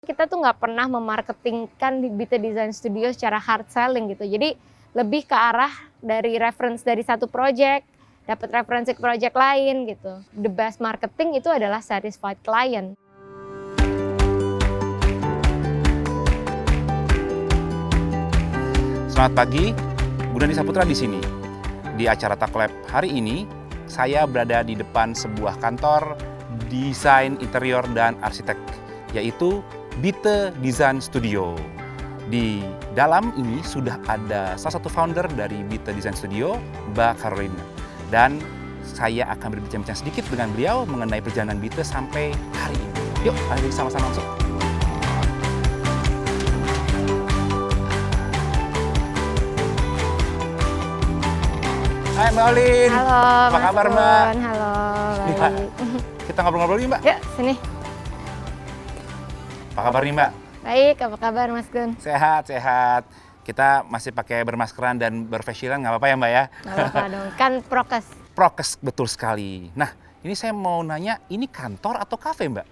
Kita tuh nggak pernah memarketingkan di Bita Design Studio secara hard selling gitu. Jadi lebih ke arah dari reference dari satu project, dapat referensi ke project lain gitu. The best marketing itu adalah satisfied client. Selamat pagi, Gunadi Saputra di sini. Di acara Taklab hari ini, saya berada di depan sebuah kantor desain interior dan arsitek, yaitu Bita Design Studio. Di dalam ini sudah ada salah satu founder dari Bita Design Studio, Mbak Caroline. Dan saya akan berbincang-bincang sedikit dengan beliau mengenai perjalanan Bita sampai hari ini. Yuk, mari sama-sama masuk. Hai Mbak Olin. Halo, Apa Mas kabar, Gun. Mbak? Halo, Iya. baik. Kita ngobrol-ngobrol nih Mbak. Yuk, sini. Apa kabar nih Mbak? Baik, apa kabar Mas Gun? Sehat, sehat. Kita masih pakai bermaskeran dan berfacialan, nggak apa-apa ya Mbak ya? Nggak apa-apa dong, kan prokes. Prokes betul sekali. Nah, ini saya mau nanya, ini kantor atau kafe Mbak?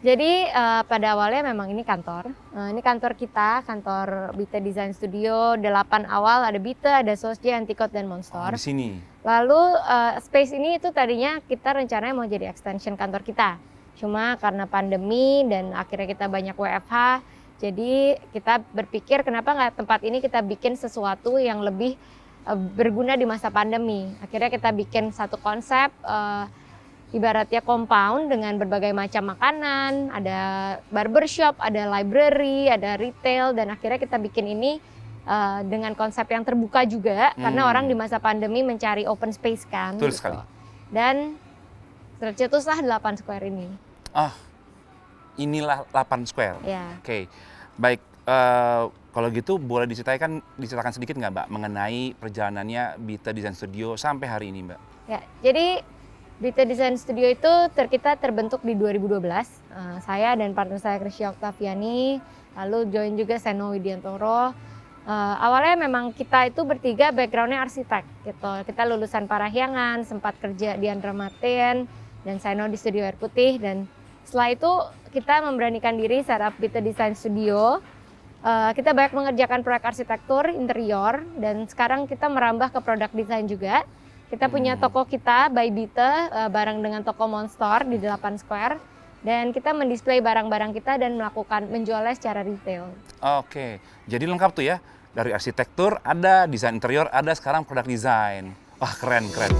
Jadi pada awalnya memang ini kantor. Ini kantor kita, kantor Bita Design Studio. 8 awal ada Bita, ada Sosje, Antikot, dan Oh, Monster. di sini. Lalu space ini itu tadinya kita rencananya mau jadi extension kantor kita. Cuma karena pandemi dan akhirnya kita banyak WFH, jadi kita berpikir kenapa nggak tempat ini kita bikin sesuatu yang lebih berguna di masa pandemi. Akhirnya kita bikin satu konsep ibaratnya compound dengan berbagai macam makanan, ada barbershop, ada library, ada retail, dan akhirnya kita bikin ini dengan konsep yang terbuka juga, karena orang di masa pandemi mencari open space kan. Betul gitu. sekali. Dan tercetuslah 8 square ini. Ah, inilah 8 square. Ya. Oke, baik. Kalau gitu boleh diceritakan sedikit nggak Mbak mengenai perjalanannya Bita Design Studio sampai hari ini Mbak? Ya, jadi Bita Design Studio itu kita terbentuk di 2012. Saya dan partner saya Krisya Oktaviani, lalu join juga Seno Widiantoro. Awalnya memang kita itu bertiga backgroundnya arsitek gitu. Kita lulusan Parahyangan, sempat kerja di Andra Matin, dan Seno di Studio Air Putih. Dan setelah itu kita memberanikan diri setup Bita Design Studio. Kita banyak mengerjakan proyek arsitektur, interior, dan sekarang kita merambah ke produk desain juga. Kita punya toko kita by Bita bareng dengan toko Monster di 8 Square, dan kita mendisplay barang-barang kita dan menjualnya secara retail. Oke, jadi lengkap tuh ya. Dari arsitektur ada, desain interior ada, sekarang produk desain. Wah, keren, keren.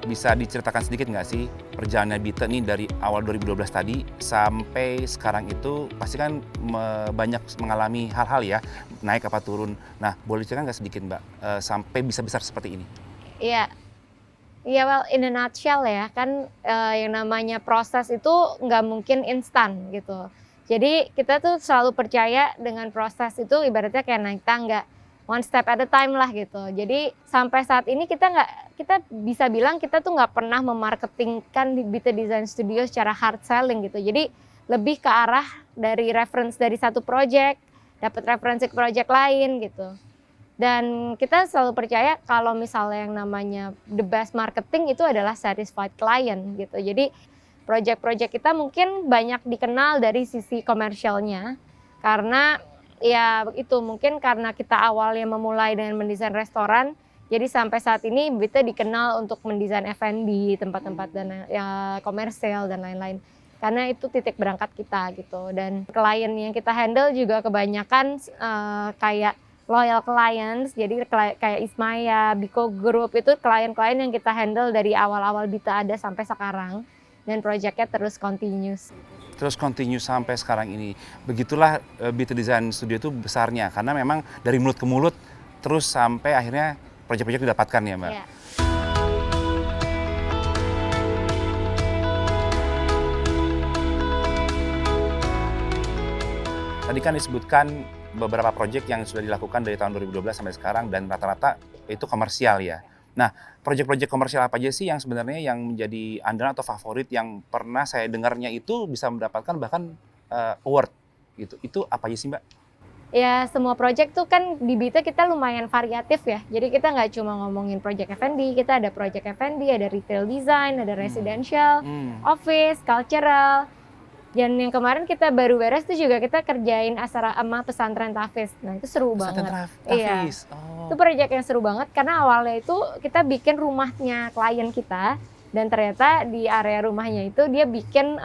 Bisa diceritakan sedikit nggak sih perjalanan Bita nih dari awal 2012 tadi sampai sekarang itu pasti kan banyak mengalami hal-hal ya, naik apa turun. Nah, boleh diceritakan nggak sedikit Mbak sampai bisa besar seperti ini? Iya, well in a nutshell ya kan, yang namanya proses itu nggak mungkin instan gitu. Jadi kita tuh selalu percaya dengan proses itu ibaratnya kayak naik tangga, one step at a time lah gitu. Jadi sampai saat ini kita bisa bilang kita tuh nggak pernah memarketingkan di Bita Design Studio secara hard selling gitu. Jadi lebih ke arah dari reference dari satu project, dapat referensi ke project lain gitu. Dan kita selalu percaya kalau misalnya yang namanya the best marketing itu adalah satisfied client gitu. Jadi project-project kita mungkin banyak dikenal dari sisi komersialnya, karena ya itu mungkin karena kita awalnya memulai dengan mendesain restoran, jadi sampai saat ini Bita dikenal untuk mendesain F&B, tempat-tempat dan ya, komersial dan lain-lain. Karena itu titik berangkat kita gitu. Dan klien yang kita handle juga kebanyakan kayak loyal clients, jadi kayak Ismaya, Biko Group, itu klien-klien yang kita handle dari awal-awal Bita ada sampai sekarang. Dan proyeknya terus continuous. Terus continue sampai sekarang ini. Begitulah Bita Design Studio itu besarnya, karena memang dari mulut ke mulut terus sampai akhirnya proyek-proyek didapatkan ya Mbak? Ya. Tadi kan disebutkan beberapa proyek yang sudah dilakukan dari tahun 2012 sampai sekarang dan rata-rata itu komersial ya. Nah, proyek-proyek komersial apa aja sih yang sebenarnya yang menjadi andalan atau favorit yang pernah saya dengarnya itu bisa mendapatkan bahkan award gitu. Itu apa aja sih Mbak? Ya semua project tuh kan di Bita kita lumayan variatif ya. Jadi kita nggak cuma ngomongin project F&B, kita ada project F&B, ada retail design, ada residential, office, cultural. Dan yang kemarin kita baru beres tuh juga kita kerjain asrama pesantren Tahfiz. Nah itu seru banget. Iya. Itu project yang seru banget karena awalnya itu kita bikin rumahnya klien kita dan ternyata di area rumahnya itu dia bikin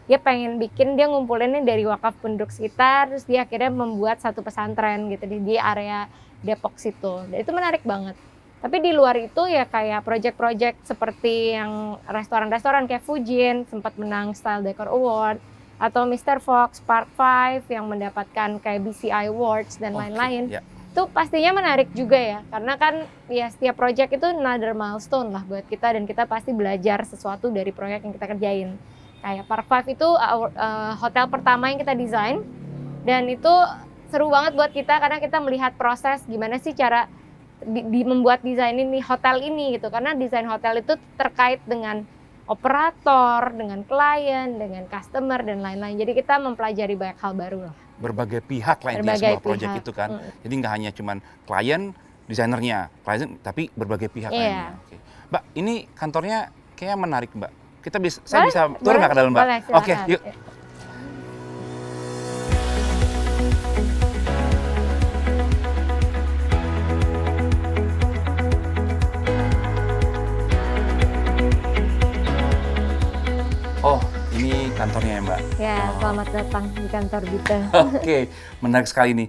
dia pengen bikin, dia ngumpulinnya dari wakaf penduduk sekitar, terus dia akhirnya membuat satu pesantren gitu di area Depok situ. Dan itu menarik banget. Tapi di luar itu ya kayak project-project seperti yang restoran-restoran kayak Fujin sempat menang Style Decor Award, atau Mr. Fox, Park 5 yang mendapatkan kayak BCI Awards dan lain-lain. Itu pastinya menarik juga ya, karena kan ya setiap project itu another milestone lah buat kita dan kita pasti belajar sesuatu dari proyek yang kita kerjain. Kayak Park 5 itu hotel pertama yang kita desain dan itu seru banget buat kita karena kita melihat proses gimana sih cara membuat desain ini hotel ini gitu, karena desain hotel itu terkait dengan operator, dengan klien, dengan customer dan lain-lain. Jadi kita mempelajari banyak hal baru lah. Berbagai pihak lah intinya sebuah proyek itu kan. Jadi nggak hanya cuman klien, desainernya, klien, tapi berbagai pihak lainnya. Oke. Mbak, ini kantornya kayaknya menarik Mbak. Saya bisa turun nggak ke dalam Mbak? Boleh, Oke, yuk. Oh, ini kantornya ya Mbak? Ya, selamat datang di kantor Bita. Oke, menarik sekali nih.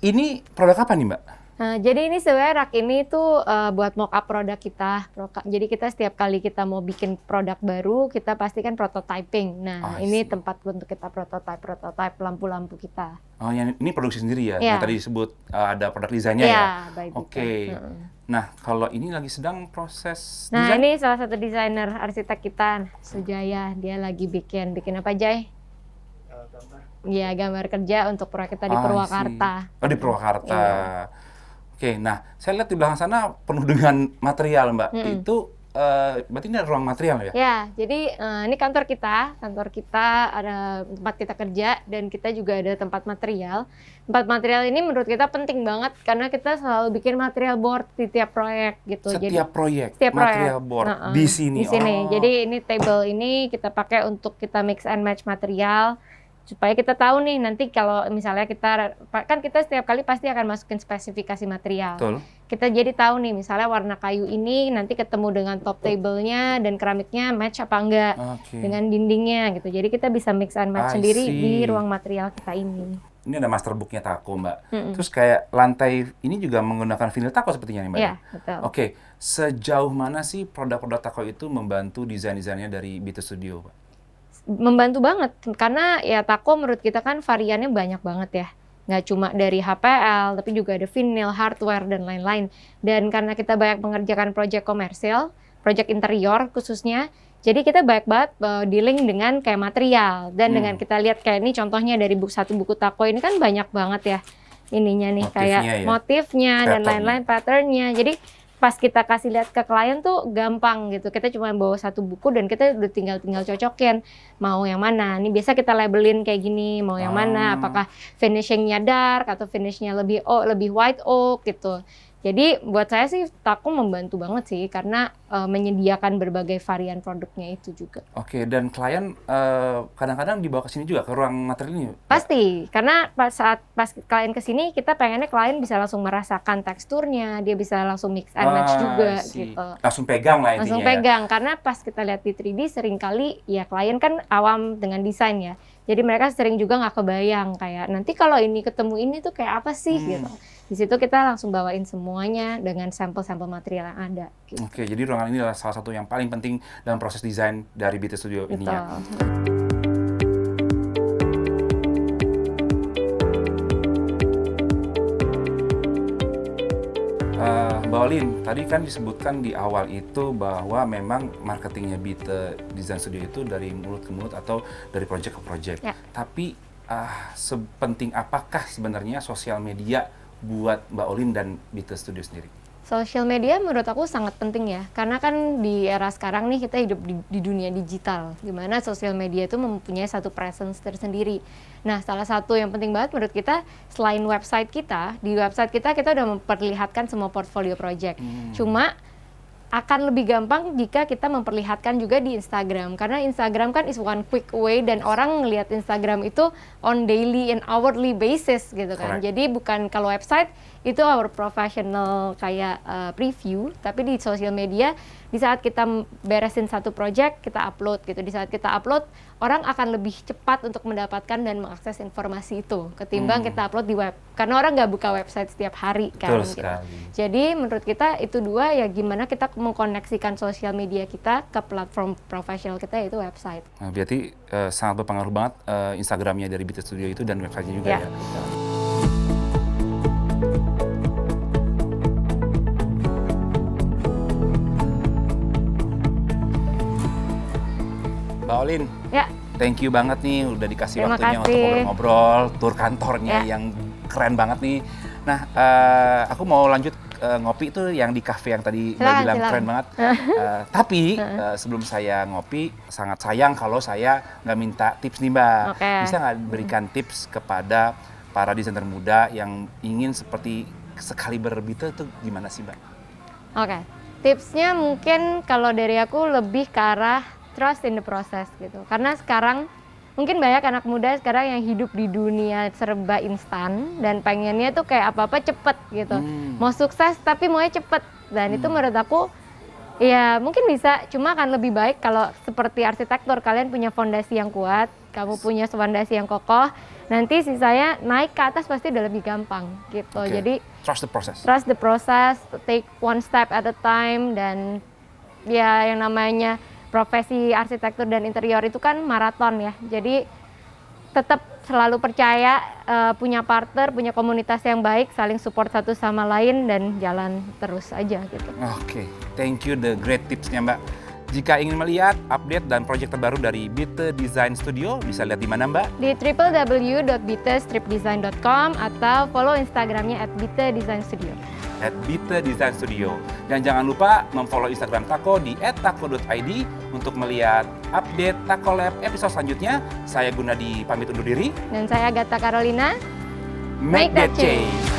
Ini produk apa nih Mbak? Nah, jadi ini sebenarnya rak ini tuh buat mock up produk kita. Jadi kita setiap kali kita mau bikin produk baru, kita pasti kan prototyping. Nah, ini tempat untuk kita prototype lampu-lampu kita. Oh, ini produksi sendiri ya? Yang tadi disebut ada produk desainnya ya? Oke. Nah, kalau ini lagi sedang proses desain? Nah, ini salah satu desainer arsitek kita, Sujaya. Dia lagi bikin apa, Jay? Iya, gambar kerja untuk proyek kita di Purwakarta. Oh, di Purwakarta. Iya. Oke, nah saya lihat di belakang sana penuh dengan material Mbak. Itu berarti ini ada ruang material ya? Ya, jadi ini kantor kita ada tempat kita kerja dan kita juga ada tempat material. Tempat material ini menurut kita penting banget karena kita selalu bikin material board di tiap proyek gitu. Setiap proyek material board di sini. Di sini. Jadi ini table ini kita pakai untuk kita mix and match material. Supaya kita tahu nih nanti kalau misalnya kita setiap kali pasti akan masukin spesifikasi material. Betul. Kita jadi tahu nih misalnya warna kayu ini nanti ketemu dengan top table-nya dan keramiknya match apa enggak dengan dindingnya gitu. Jadi kita bisa mix and match sendiri di ruang material kita ini. Ini ada master book-nya Tako Mbak. Terus kayak lantai ini juga menggunakan vinyl Tako sepertinya nih Mbak. Iya, betul. Oke, sejauh mana sih produk-produk Tako itu membantu desain-desainnya dari Bita Studio Pak? Membantu banget karena ya Tako menurut kita kan variannya banyak banget ya, nggak cuma dari HPL tapi juga ada vinyl, hardware dan lain-lain. Dan karena kita banyak mengerjakan proyek komersil, proyek interior khususnya, jadi kita banyak banget dealing dengan kayak material dan dengan kita lihat kayak ini contohnya dari satu buku Tako ini kan banyak banget ya ininya nih motifnya dan lain-lain, patternnya. Jadi pas kita kasih lihat ke klien tuh gampang gitu. Kita cuma bawa satu buku dan kita udah tinggal cocokin mau yang mana. Ini biasa kita labelin kayak gini, mau yang mana, apakah finishingnya dark atau finishnya lebih white oak gitu. Jadi buat saya sih Tako membantu banget sih karena menyediakan berbagai varian produknya itu juga. Oke, dan klien kadang-kadang dibawa ke sini juga ke ruang material ini? Pasti, karena pas klien ke sini kita pengennya klien bisa langsung merasakan teksturnya, dia bisa langsung mix and match juga gitu. Langsung pegang lah intinya. Langsung pegang karena pas kita lihat di 3D seringkali ya klien kan awam dengan desain ya. Jadi mereka sering juga nggak kebayang kayak nanti kalau ini ketemu ini tuh kayak apa sih gitu. Di situ kita langsung bawain semuanya dengan sampel-sampel material yang ada. Gitu. Oke, jadi ruangan ini adalah salah satu yang paling penting dalam proses desain dari Bita Studio ini ya. Mbak Olin, tadi kan disebutkan di awal itu bahwa memang marketingnya Bita Design Studio itu dari mulut ke mulut atau dari project ke project. Ya. Tapi sepenting apakah sebenarnya sosial media buat Mbak Olin dan Bita Studio sendiri? Social media menurut aku sangat penting ya, karena kan di era sekarang nih kita hidup di dunia digital, di mana social media itu mempunyai satu presence tersendiri. Nah, salah satu yang penting banget menurut kita, selain website kita, di website kita udah memperlihatkan semua portfolio project. Cuma akan lebih gampang jika kita memperlihatkan juga di Instagram, karena Instagram kan is one quick way dan orang ngelihat Instagram itu on daily and hourly basis gitu kan. Correct. Jadi bukan kalau website itu our professional kayak preview, tapi di social media di saat kita beresin satu project kita upload gitu. Di saat kita upload orang akan lebih cepat untuk mendapatkan dan mengakses informasi itu ketimbang kita upload di web, karena orang nggak buka website setiap hari kan. Betul Gitu. sekali. Jadi menurut kita itu dua ya, gimana kita mengkoneksikan sosial media kita ke platform profesional kita, yaitu website. Nah, berarti sangat berpengaruh banget Instagramnya dari BT Studio itu dan websitenya juga ya. Betul. Mbak Olin, Ya, thank you banget nih udah dikasih Terima waktunya untuk kasih. ngobrol-ngobrol, tur kantornya Ya. yang keren banget nih. Nah, aku mau lanjut ngopi itu yang di cafe yang tadi Mbak Silakan, bilang silakan. keren banget. Tapi sebelum saya ngopi, sangat sayang kalau saya nggak minta tips nih Mbak. Oke. Bisa nggak berikan tips kepada para desainer muda yang ingin seperti sekaliber Beatle itu gimana sih Mbak? Oke. Tipsnya mungkin kalau dari aku lebih ke arah trust in the process gitu. Karena sekarang mungkin banyak anak muda sekarang yang hidup di dunia serba instan dan pengennya tuh kayak apa-apa cepet gitu. Mau sukses tapi maunya cepet. Dan itu menurut aku ya mungkin bisa, cuma akan lebih baik kalau seperti arsitektur, kalian punya fondasi yang kuat, kamu punya fondasi yang kokoh, nanti sisanya naik ke atas pasti udah lebih gampang gitu. Oke. Jadi Trust the process. trust the process, take one step at a time, dan ya yang namanya profesi arsitektur dan interior itu kan maraton ya. Jadi tetap selalu percaya, punya partner, punya komunitas yang baik, saling support satu sama lain dan jalan terus aja gitu. Oke, thank you the great tipsnya Mbak. Jika ingin melihat update dan proyek terbaru dari Bite Design Studio, bisa lihat di mana Mbak? Di www.bitestripdesign.com atau follow Instagramnya @biteDesignStudio. @Bite Design Studio. Dan jangan lupa memfollow Instagram Tako di @tako.id untuk melihat update Tako Lab episode selanjutnya. Saya Gunadi pamit undur diri. Dan saya Agatha Carolina. Make that change.